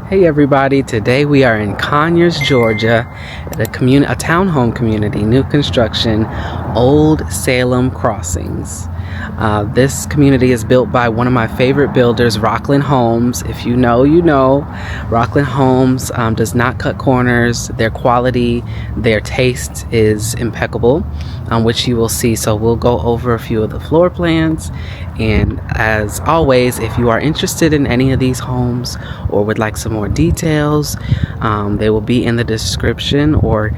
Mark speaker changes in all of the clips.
Speaker 1: Hey everybody, today we are in Conyers, Georgia at a townhome community, new construction, Old Salem Crossings. This community is built by one of my favorite builders, Rocklyn Homes. If you know, you know. Rocklyn Homes does not cut corners. Their quality, their taste is impeccable, which you will see. So we'll go over a few of the floor plans. And as always, if you are interested in any of these homes or would like some more details, they will be in the description, or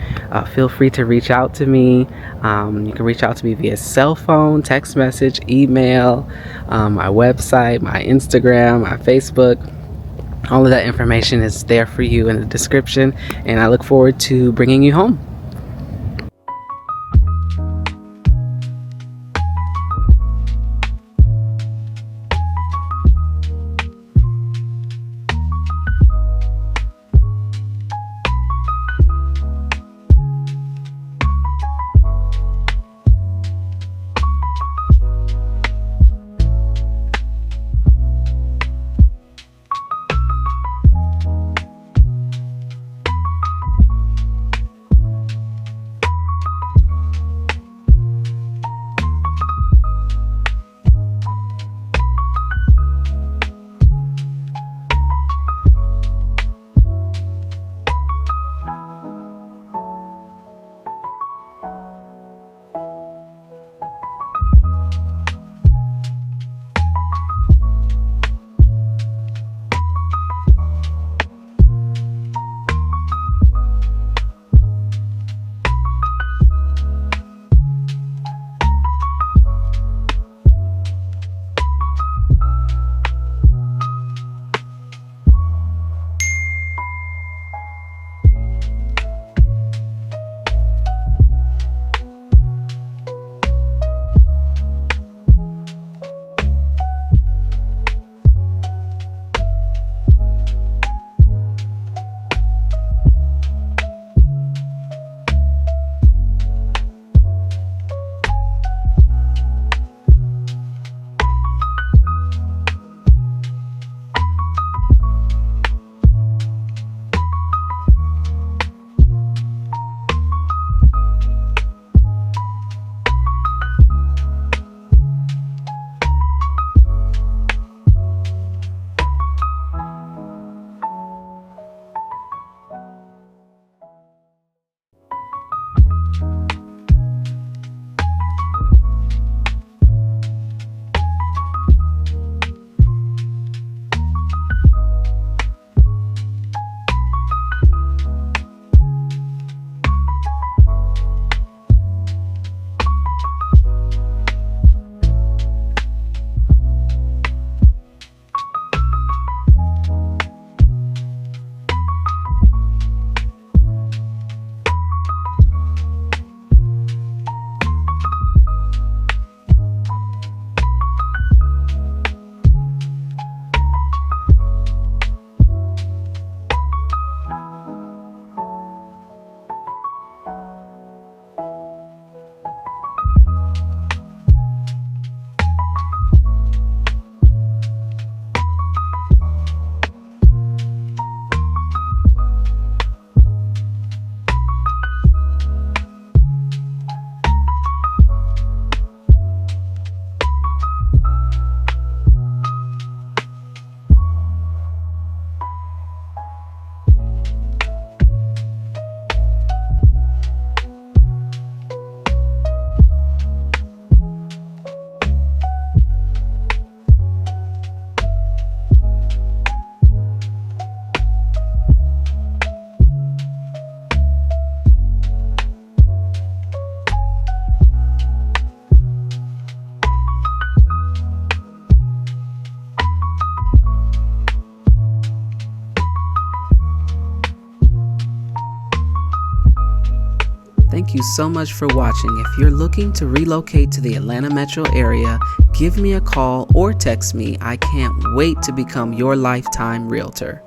Speaker 1: feel free to reach out to me. You can reach out to me via cell phone, text message, email, my website, my Instagram, my Facebook. All of that information is there for you in the description, and I look forward to bringing you home. Thank you so much for watching. If you're looking to relocate to the Atlanta metro area, give me a call or text me. I can't wait to become your lifetime realtor.